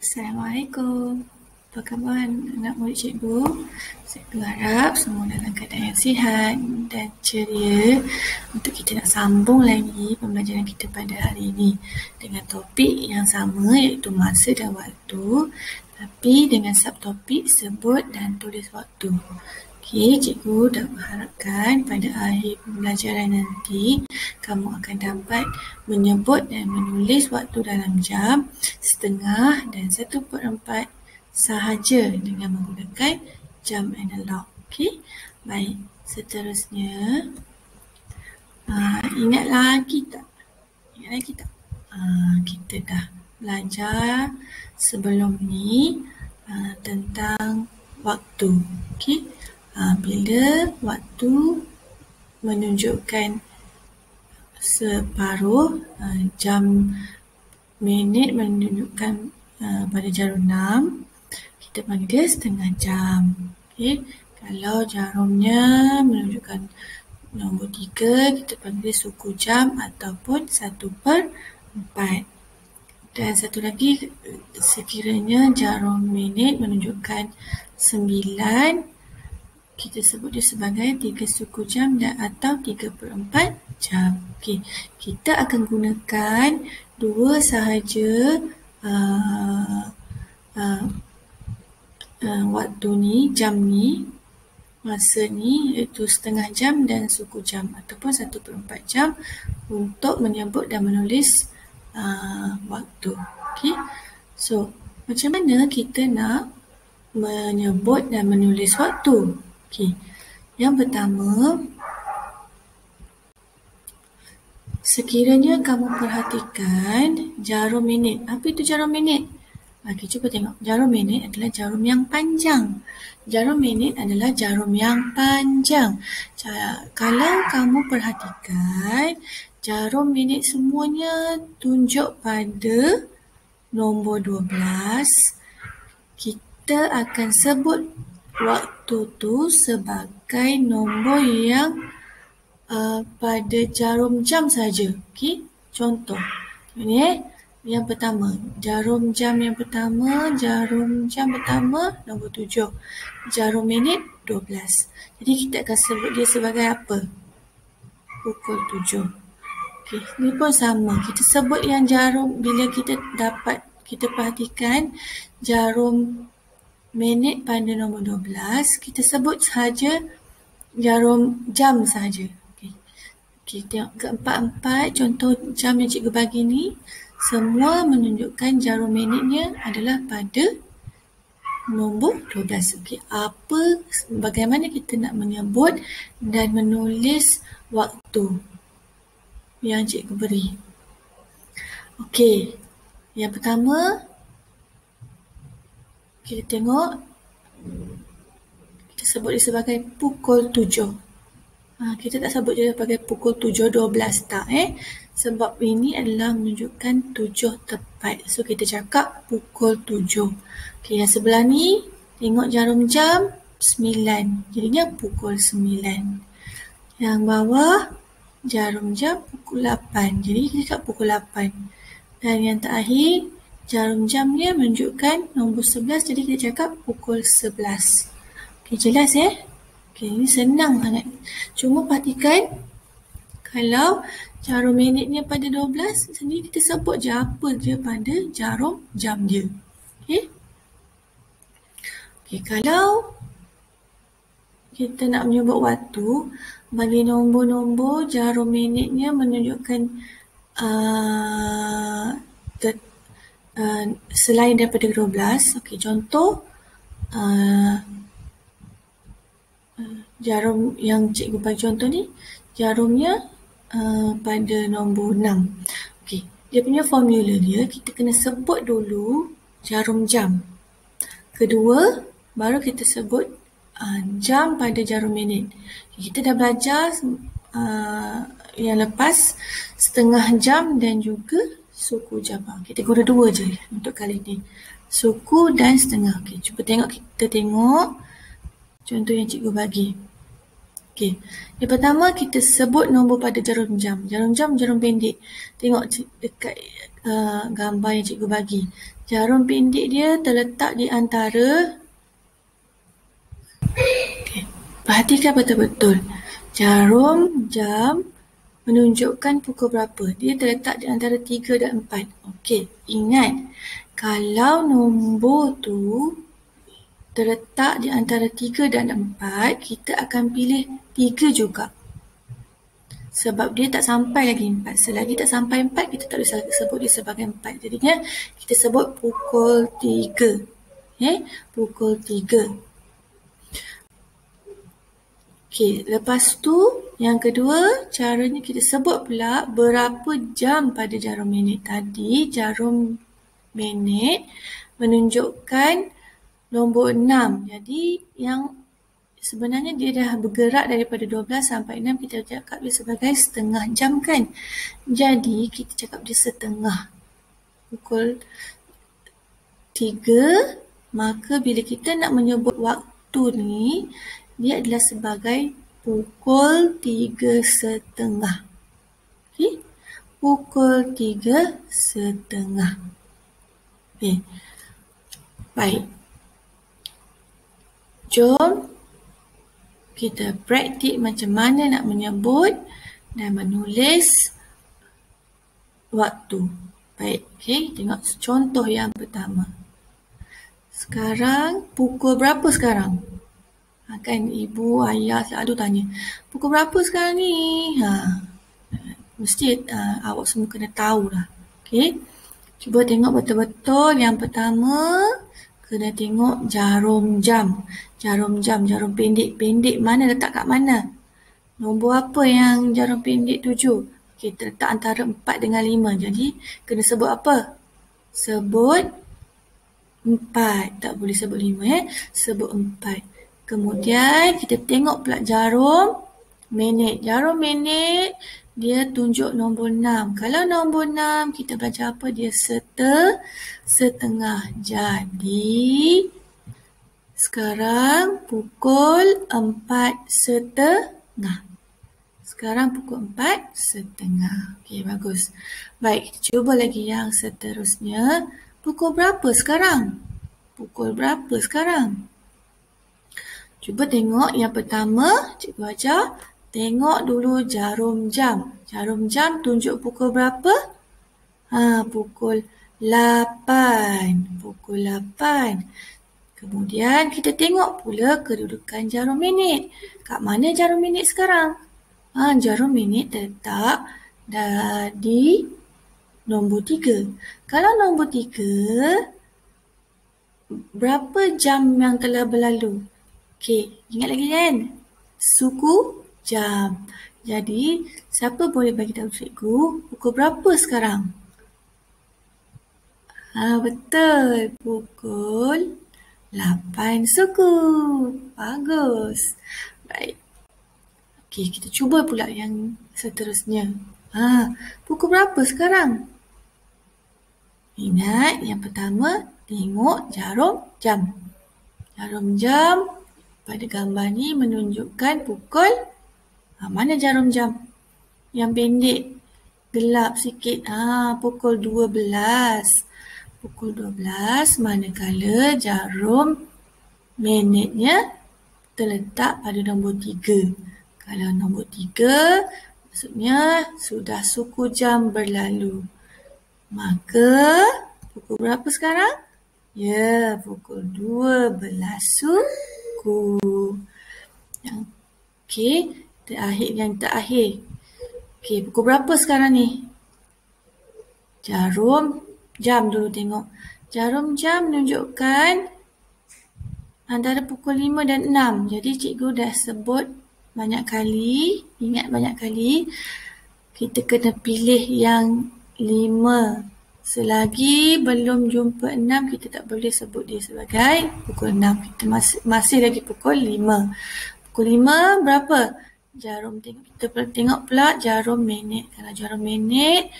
Assalamualaikum. Apa khabar anak murid cikgu? Cikgu harap semua dalam keadaan yang sihat dan ceria untuk kita nak sambung lagi pembelajaran kita pada hari ini dengan topik yang sama iaitu masa dan waktu, tapi dengan subtopik sebut dan tulis waktu. Okey, cikgu dah mengharapkan pada akhir pembelajaran nanti kamu akan dapat menyebut dan menulis waktu dalam jam, setengah dan 1/4 sahaja dengan menggunakan jam analog. Okey, baik. Seterusnya, ingat lagi tak? Kita dah belajar sebelum ni tentang waktu. Okey, bila waktu menunjukkan separuh, jam minit menunjukkan pada jarum 6, kita panggil dia setengah jam. Okay. Kalau jarumnya menunjukkan nombor 3, kita panggil suku jam ataupun 1/4. Dan satu lagi, sekiranya jarum minit menunjukkan 9, kita sebut dia sebagai 3 suku jam dan atau 3/4 jam. Okey, kita akan gunakan dua sahaja waktu ni, jam ni, masa ni, iaitu setengah jam dan suku jam ataupun 1/4 jam untuk menyebut dan menulis waktu. Okey, so macam mana kita nak menyebut dan menulis waktu? Okey, yang pertama, sekiranya kamu perhatikan jarum minit. Apa itu jarum minit? Okey, cuba tengok. Jarum minit adalah jarum yang panjang. Jarum minit adalah jarum yang panjang. Kalau kamu perhatikan, jarum minit semuanya tunjuk pada nombor 12. Kita akan sebut waktu tu sebagai nombor yang pada jarum jam saja. Okey, contoh. Ini yang pertama, jarum jam pertama nombor 7. Jarum minit 12. Jadi kita akan sebut dia sebagai apa? Pukul 7. Okey, ni pun sama. Kita sebut yang jarum, bila kita perhatikan jarum minit pada nombor 12, kita sebut sahaja jarum jam sahaja. Okey, tengok keempat-empat contoh jam yang cikgu bagi ni, semua menunjukkan jarum minitnya adalah pada nombor 12. Okey, bagaimana kita nak menyebut dan menulis waktu yang cikgu beri? Okey, yang pertama, kita tengok, kita sebut dia sebagai pukul 7. Kita tak sebut dia sebagai pukul 7.12 tak sebab ini adalah menunjukkan 7 tepat. So kita cakap pukul 7. Okey, yang sebelah ni tengok jarum jam 9. Jadinya pukul 9. Yang bawah jarum jam pukul 8. Jadi kita cakap pukul 8. Dan yang terakhir jarum jamnya menunjukkan nombor 11. Jadi kita cakap pukul 11. Okey, jelas Okey, ini senang sangat. Cuma perhatikan, kalau jarum minitnya pada 12, sendiri kita sebut je apa je pada jarum jam dia. Okey. Okey, kalau kita nak menyebut waktu, bagi nombor-nombor jarum minitnya menunjukkan selain daripada 12. Okey, contoh jarum yang cikgu bagi contoh ni, jarumnya pada nombor 6. Okey, dia punya formula dia, kita kena sebut dulu jarum jam. Kedua, baru kita sebut jam pada jarum minit. Kita dah belajar yang lepas setengah jam dan juga suku jam. Kita guna dua je untuk kali ni, suku dan setengah. Okey, cuba kita tengok contoh yang cikgu bagi. Okey, yang pertama kita sebut nombor pada jarum jam. Jarum jam jarum pendek. Tengok dekat gambar yang cikgu bagi. Jarum pendek dia terletak di antara, perhatikan betul-betul. Jarum jam menunjukkan pukul berapa. Dia terletak di antara 3 dan 4. Okey, ingat. Kalau nombor tu terletak di antara 3 dan 4, kita akan pilih 3 juga. Sebab dia tak sampai lagi 4. Selagi tak sampai 4, kita tak boleh sebut dia sebagai 4. Jadinya, kita sebut pukul 3. Pukul 3. Okey, lepas tu yang kedua, caranya kita sebut pula berapa jam pada jarum minit tadi. Jarum minit menunjukkan nombor 6. Jadi yang sebenarnya dia dah bergerak daripada 12 sampai 6, kita cakap dia sebagai setengah jam kan. Jadi kita cakap dia setengah. Pukul 3, maka bila kita nak menyebut waktu ni, dia adalah sebagai pukul 3:30. Okay? Pukul 3:30. Okay. Baik. Jom kita praktik macam mana nak menyebut dan menulis waktu. Baik, okay. Tengok contoh yang pertama. Sekarang, pukul berapa sekarang? Kan ibu, ayah selalu tanya, pukul berapa sekarang ni? Mesti awak semua kena tahulah. Okay. Cuba tengok betul-betul. Yang pertama, kena tengok jarum jam. Jarum jam, jarum pendek. Pendek mana letak kat mana? Nombor apa yang jarum pendek tuju? Okay, terletak antara 4 dengan 5. Jadi, kena sebut apa? Sebut 4. Tak boleh sebut 5. Sebut 4. Kemudian kita tengok pula jarum minit. Jarum minit dia tunjuk nombor 6. Kalau nombor 6 kita belajar apa? Dia setengah. Jadi sekarang pukul 4:30. Sekarang pukul 4:30. Okey, bagus. Baik, kita cuba lagi yang seterusnya. Pukul berapa sekarang? Pukul berapa sekarang? Cuba tengok yang pertama, cikgu ajar. Tengok dulu jarum jam. Jarum jam tunjuk pukul berapa? Pukul 8. Pukul 8. Kemudian kita tengok pula kedudukan jarum minit. Kat mana jarum minit sekarang? Jarum minit terletak di nombor 3. Kalau nombor 3, berapa jam yang telah berlalu? Okey, ingat lagi kan? Suku jam. Jadi, siapa boleh bagi tahu cikgu pukul berapa sekarang? Betul. Pukul 8 suku. Bagus. Baik. Okey, kita cuba pula yang seterusnya. Pukul berapa sekarang? Ingat, yang pertama, tengok jarum jam. Jarum jam pada gambar ni menunjukkan pukul, mana jarum jam? Yang pendek, gelap sikit. Pukul 12. Pukul 12, manakala jarum minitnya terletak pada nombor 3. Kalau nombor 3, maksudnya sudah suku jam berlalu. Maka, pukul berapa sekarang? Ya, pukul 12 suku. Okey, yang terakhir. Okey, pukul berapa sekarang ni? Jarum jam dulu tengok. Jarum jam menunjukkan antara pukul 5 dan 6. Jadi cikgu dah sebut banyak kali. Ingat banyak kali. Kita kena pilih yang 5. Selagi belum jumpa 6, kita tak boleh sebut dia sebagai pukul 6. Kita masih lagi pukul 5. Pukul 5 berapa? Kita tengok pula jarum minit. Kalau jarum minit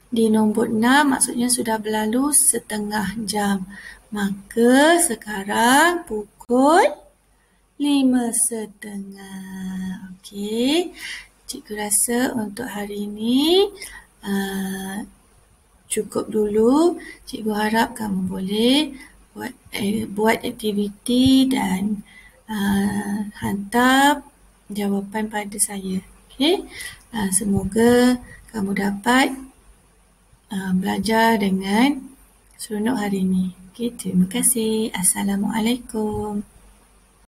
di nombor 6, maksudnya sudah berlalu setengah jam. Maka sekarang pukul 5:30. Okey. Cikgu rasa untuk hari ini cukup dulu. Cikgu harap kamu boleh buat aktiviti dan hantar jawapan pada saya. Okey? Semoga kamu dapat belajar dengan seronok hari ini. Okey, terima kasih. Assalamualaikum.